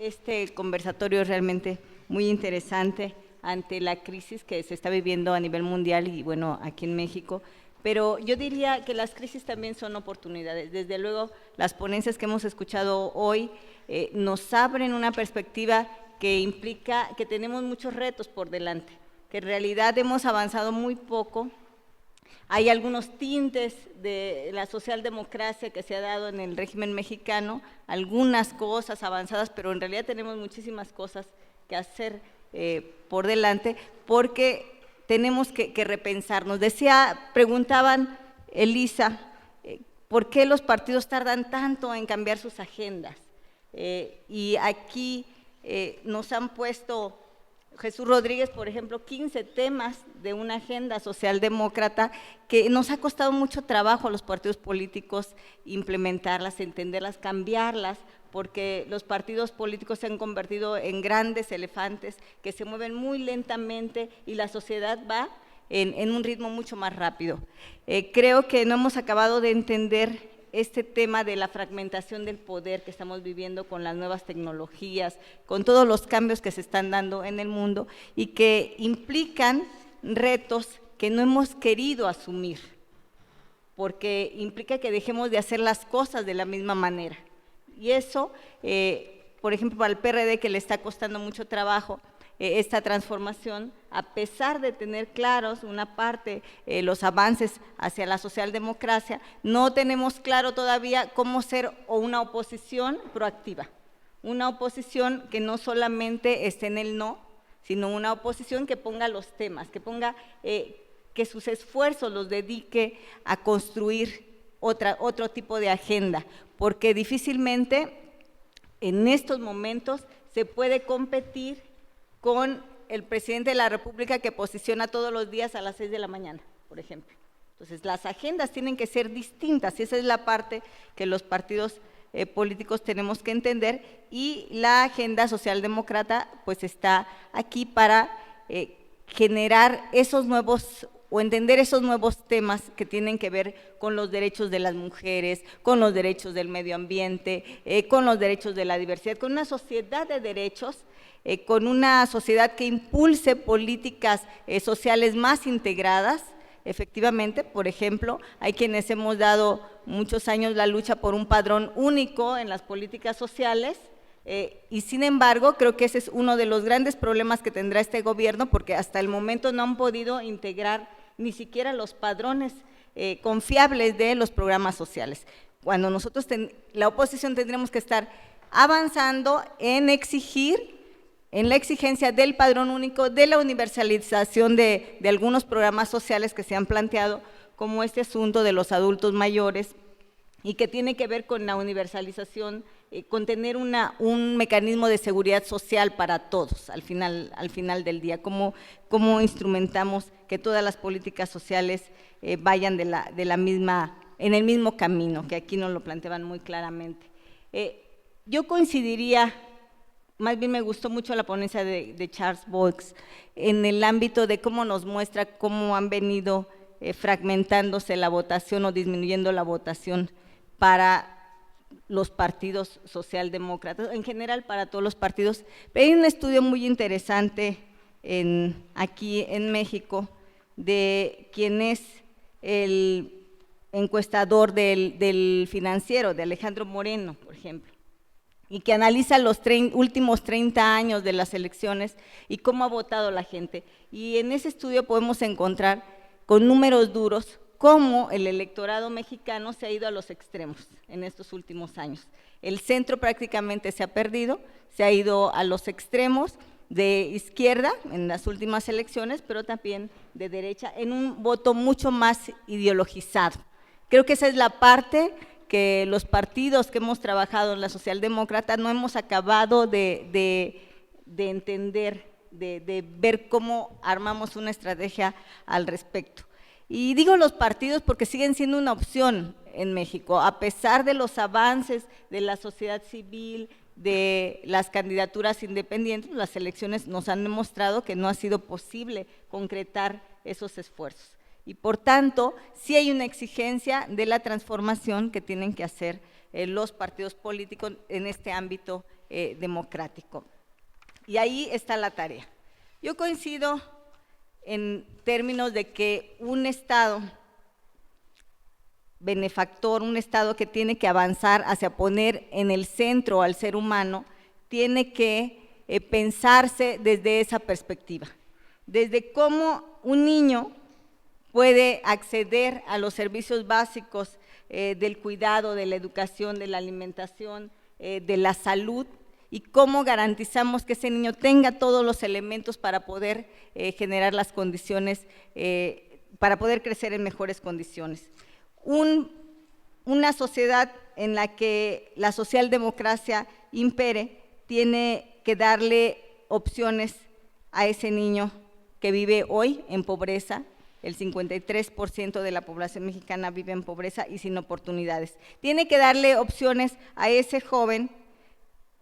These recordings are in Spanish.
Este conversatorio es realmente muy interesante ante la crisis que se está viviendo a nivel mundial y bueno, aquí en México, pero yo diría que las crisis también son oportunidades. Desde luego, las ponencias que hemos escuchado hoy nos abren una perspectiva que implica que tenemos muchos retos por delante, que en realidad hemos avanzado muy poco. Hay algunos tintes de la socialdemocracia que se ha dado en el régimen mexicano, algunas cosas avanzadas, pero en realidad tenemos muchísimas cosas que hacer por delante, porque tenemos que repensarnos. Preguntaban, Elisa, ¿por qué los partidos tardan tanto en cambiar sus agendas? Y aquí nos han puesto Jesús Rodríguez, por ejemplo, 15 temas de una agenda socialdemócrata que nos ha costado mucho trabajo a los partidos políticos implementarlas, entenderlas, cambiarlas, porque los partidos políticos se han convertido en grandes elefantes que se mueven muy lentamente y la sociedad va en un ritmo mucho más rápido. Creo que no hemos acabado de entender este tema de la fragmentación del poder que estamos viviendo con las nuevas tecnologías, con todos los cambios que se están dando en el mundo y que implican retos que no hemos querido asumir, porque implica que dejemos de hacer las cosas de la misma manera. Y eso, por ejemplo, para el PRD, que le está costando mucho trabajo esta transformación, a pesar de tener claros una parte, los avances hacia la socialdemocracia, no tenemos claro todavía cómo ser una oposición proactiva, una oposición que no solamente esté en el no, sino una oposición que ponga los temas, que ponga, que sus esfuerzos los dedique a construir otro tipo de agenda, porque difícilmente en estos momentos se puede competir con el presidente de la República que posiciona todos los días a las 6 de la mañana, por ejemplo. Entonces, las agendas tienen que ser distintas y esa es la parte que los partidos políticos tenemos que entender, y la agenda socialdemócrata pues está aquí para generar esos nuevos o entender esos nuevos temas que tienen que ver con los derechos de las mujeres, con los derechos del medio ambiente, con los derechos de la diversidad, con una sociedad de derechos, con una sociedad que impulse políticas sociales más integradas. Efectivamente, por ejemplo, hay quienes hemos dado muchos años la lucha por un padrón único en las políticas sociales, y sin embargo, creo que ese es uno de los grandes problemas que tendrá este gobierno, porque hasta el momento no han podido integrar ni siquiera los padrones confiables de los programas sociales. Cuando nosotros, la oposición, tendremos que estar avanzando en exigir, en la exigencia del padrón único, de la universalización de algunos programas sociales que se han planteado, como este asunto de los adultos mayores, y que tiene que ver con la universalización, con tener un mecanismo de seguridad social para todos al final del día, cómo instrumentamos que todas las políticas sociales vayan en el mismo camino, que aquí nos lo planteaban muy claramente. Yo coincidiría, más bien me gustó mucho la ponencia de Charles Boix en el ámbito de cómo nos muestra cómo han venido fragmentándose la votación o disminuyendo la votación para los partidos socialdemócratas, en general para todos los partidos. Pero hay un estudio muy interesante aquí en México de quien es el encuestador del Financiero, de Alejandro Moreno, por ejemplo, y que analiza los últimos 30 años de las elecciones y cómo ha votado la gente. Y en ese estudio podemos encontrar con números duros cómo el electorado mexicano se ha ido a los extremos en estos últimos años. El centro prácticamente se ha perdido, se ha ido a los extremos de izquierda en las últimas elecciones, pero también de derecha, en un voto mucho más ideologizado. Creo que esa es la parte que los partidos que hemos trabajado en la socialdemócrata no hemos acabado de entender, de ver cómo armamos una estrategia al respecto. Y digo los partidos porque siguen siendo una opción en México, a pesar de los avances de la sociedad civil, de las candidaturas independientes. Las elecciones nos han demostrado que no ha sido posible concretar esos esfuerzos. Y por tanto, sí hay una exigencia de la transformación que tienen que hacer los partidos políticos en este ámbito democrático. Y ahí está la tarea. Yo coincido en términos de que un Estado benefactor, un Estado que tiene que avanzar hacia poner en el centro al ser humano, tiene que pensarse desde esa perspectiva, desde cómo un niño puede acceder a los servicios básicos del cuidado, de la educación, de la alimentación, de la salud, y cómo garantizamos que ese niño tenga todos los elementos para poder generar las condiciones, para poder crecer en mejores condiciones. Una sociedad en la que la socialdemocracia impere tiene que darle opciones a ese niño que vive hoy en pobreza. El 53% de la población mexicana vive en pobreza y sin oportunidades. Tiene que darle opciones a ese joven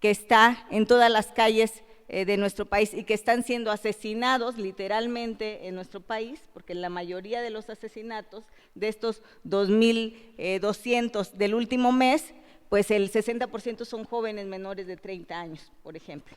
que está en todas las calles de nuestro país y que están siendo asesinados literalmente en nuestro país, porque la mayoría de los asesinatos de estos 2.200 del último mes, pues el 60% son jóvenes menores de 30 años, por ejemplo.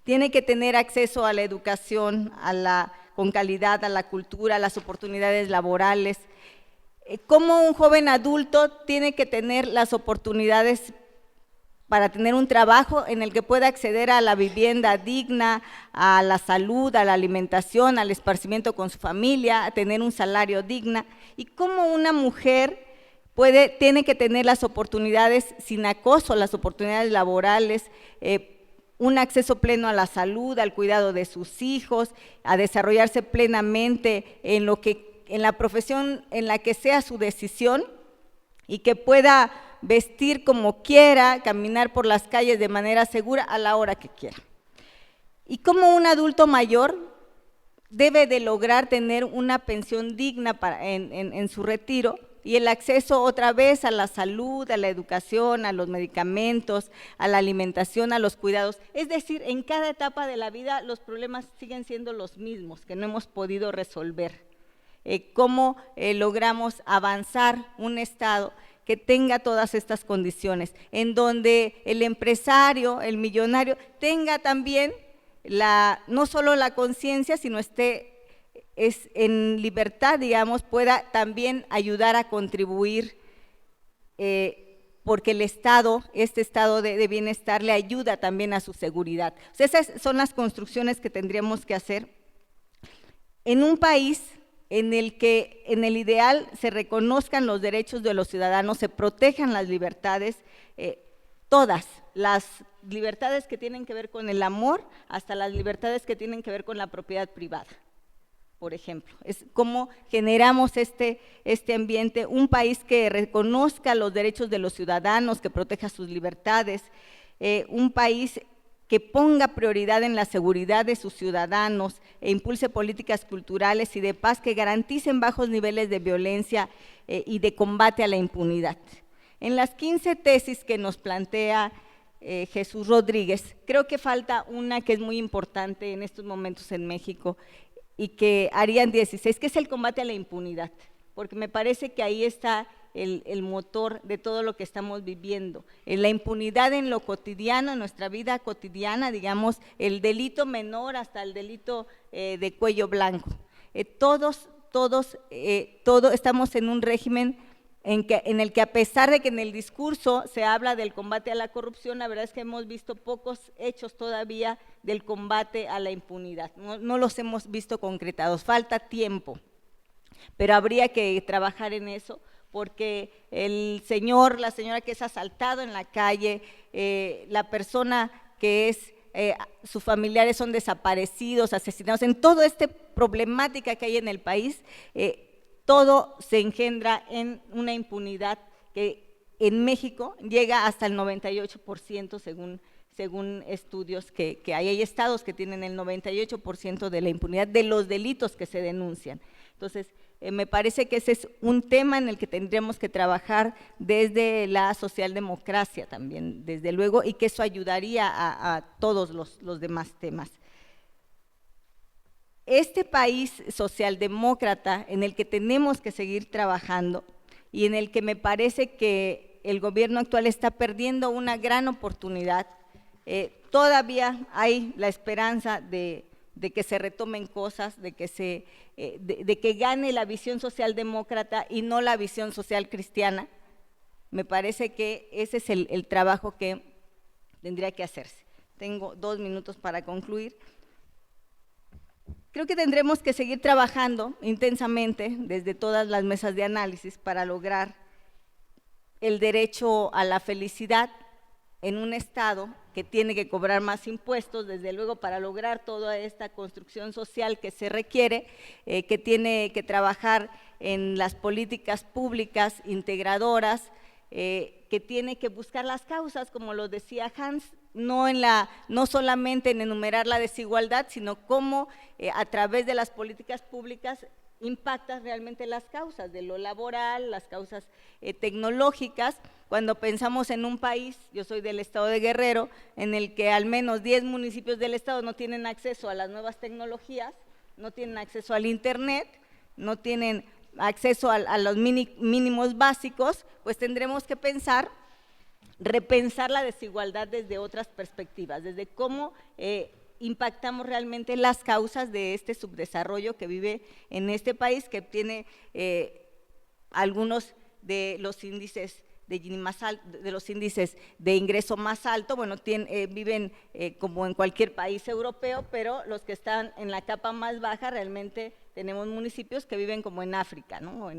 Tiene que tener acceso a la educación, con calidad, a la cultura, a las oportunidades laborales. Como un joven adulto tiene que tener las oportunidades para tener un trabajo en el que pueda acceder a la vivienda digna, a la salud, a la alimentación, al esparcimiento con su familia, a tener un salario digno, y cómo una mujer tiene que tener las oportunidades sin acoso, las oportunidades laborales, un acceso pleno a la salud, al cuidado de sus hijos, a desarrollarse plenamente en la profesión en la que sea su decisión, y que pueda vestir como quiera, caminar por las calles de manera segura a la hora que quiera. Y como un adulto mayor debe de lograr tener una pensión digna en su retiro, y el acceso otra vez a la salud, a la educación, a los medicamentos, a la alimentación, a los cuidados. Es decir, en cada etapa de la vida los problemas siguen siendo los mismos, que no hemos podido resolver. ¿Cómo logramos avanzar un Estado que tenga todas estas condiciones, en donde el empresario, el millonario, tenga también no solo la conciencia, sino en libertad, digamos, pueda también ayudar a contribuir, porque el Estado, este estado de bienestar, le ayuda también a su seguridad? O sea, esas son las construcciones que tendríamos que hacer en un país en el que en el ideal se reconozcan los derechos de los ciudadanos, se protejan las libertades, todas, las libertades que tienen que ver con el amor, hasta las libertades que tienen que ver con la propiedad privada, por ejemplo. Es cómo generamos este ambiente, un país que reconozca los derechos de los ciudadanos, que proteja sus libertades, un país que ponga prioridad en la seguridad de sus ciudadanos e impulse políticas culturales y de paz que garanticen bajos niveles de violencia y de combate a la impunidad. En las 15 tesis que nos plantea Jesús Rodríguez, creo que falta una que es muy importante en estos momentos en México y que harían 16, que es el combate a la impunidad, porque me parece que ahí está el motor de todo lo que estamos viviendo, la impunidad en lo cotidiano, en nuestra vida cotidiana, digamos, el delito menor hasta el delito de cuello blanco. Todos estamos en un régimen en el que, a pesar de que en el discurso se habla del combate a la corrupción, la verdad es que hemos visto pocos hechos todavía del combate a la impunidad, no los hemos visto concretados, falta tiempo, pero habría que trabajar en eso, porque el señor, la señora que es asaltado en la calle, la persona que sus familiares son desaparecidos, asesinados, en toda esta problemática que hay en el país, todo se engendra en una impunidad que en México llega hasta el 98% según estudios que hay. Hay estados que tienen el 98% de la impunidad de los delitos que se denuncian. Entonces, me parece que ese es un tema en el que tendríamos que trabajar desde la socialdemocracia también, desde luego, y que eso ayudaría a todos los demás temas. Este país socialdemócrata en el que tenemos que seguir trabajando y en el que me parece que el gobierno actual está perdiendo una gran oportunidad. Todavía hay la esperanza de que se retomen cosas, de que gane la visión socialdemócrata y no la visión social cristiana. Me parece que ese es el trabajo que tendría que hacerse. Tengo 2 minutos para concluir. Creo que tendremos que seguir trabajando intensamente desde todas las mesas de análisis para lograr el derecho a la felicidad en un Estado que tiene que cobrar más impuestos, desde luego para lograr toda esta construcción social que se requiere, que tiene que trabajar en las políticas públicas integradoras, que tiene que buscar las causas, como lo decía Hans, no solamente en enumerar la desigualdad, sino cómo a través de las políticas públicas impactas realmente las causas de lo laboral, las causas tecnológicas. Cuando pensamos en un país, yo soy del estado de Guerrero, en el que al menos 10 municipios del estado no tienen acceso a las nuevas tecnologías, no tienen acceso al internet, no tienen acceso a los mínimos básicos, pues tendremos que repensar la desigualdad desde otras perspectivas, desde cómo impactamos realmente las causas de este subdesarrollo que vive en este país, que tiene algunos de los índices de Gini más alto, de los índices de ingreso más alto. Bueno, viven como en cualquier país europeo, pero los que están en la capa más baja realmente tenemos municipios que viven como en África, ¿no?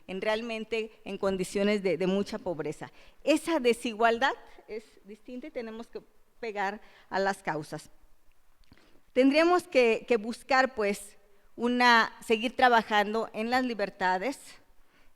Realmente en condiciones de mucha pobreza. Esa desigualdad es distinta y tenemos que pegar a las causas. Tendríamos que buscar, pues, seguir trabajando en las libertades,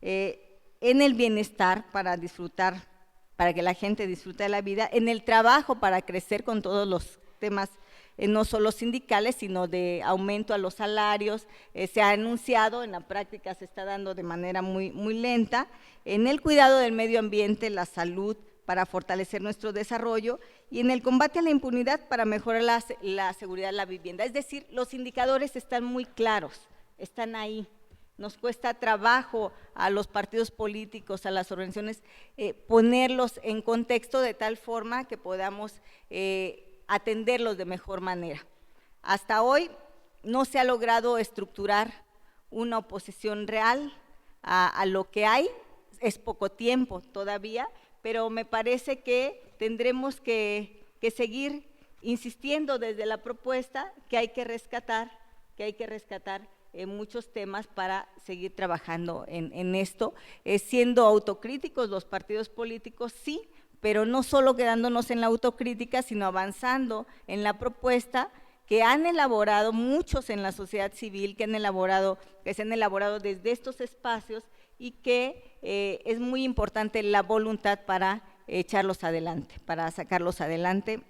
en el bienestar para disfrutar, para que la gente disfrute de la vida, en el trabajo para crecer con todos los temas, no solo sindicales, sino de aumento a los salarios. Se ha anunciado, en la práctica se está dando de manera muy, muy lenta, en el cuidado del medio ambiente, la salud, para fortalecer nuestro desarrollo, y en el combate a la impunidad para mejorar la seguridad de la vivienda. Es decir, los indicadores están muy claros, están ahí. Nos cuesta trabajo a los partidos políticos, a las organizaciones, ponerlos en contexto de tal forma que podamos atenderlos de mejor manera. Hasta hoy no se ha logrado estructurar una oposición real a lo que hay, es poco tiempo todavía, pero me parece que tendremos que seguir insistiendo desde la propuesta que hay que rescatar muchos temas para seguir trabajando en esto, siendo autocríticos los partidos políticos, sí, pero no solo quedándonos en la autocrítica, sino avanzando en la propuesta que han elaborado muchos en la sociedad civil, que se han elaborado desde estos espacios, y que es muy importante la voluntad para echarlos adelante, para sacarlos adelante,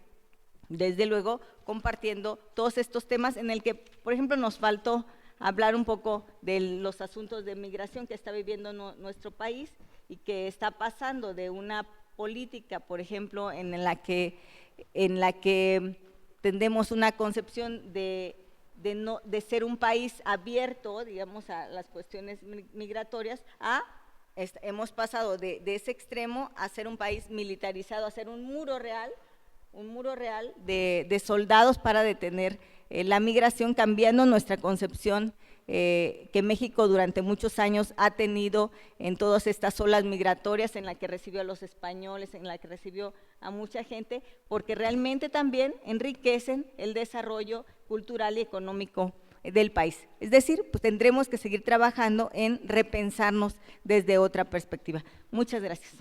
desde luego compartiendo todos estos temas en el que, por ejemplo, nos faltó hablar un poco de los asuntos de migración que está viviendo nuestro país y que está pasando de una política, por ejemplo, en la que tendemos una concepción de ser un país abierto, digamos, a las cuestiones migratorias, hemos pasado de ese extremo a ser un país militarizado, a ser un muro real de soldados para detener la migración, cambiando nuestra concepción que México durante muchos años ha tenido en todas estas olas migratorias, en la que recibió a los españoles, en la que recibió a mucha gente, porque realmente también enriquecen el desarrollo cultural y económico del país. Es decir, pues tendremos que seguir trabajando en repensarnos desde otra perspectiva. Muchas gracias.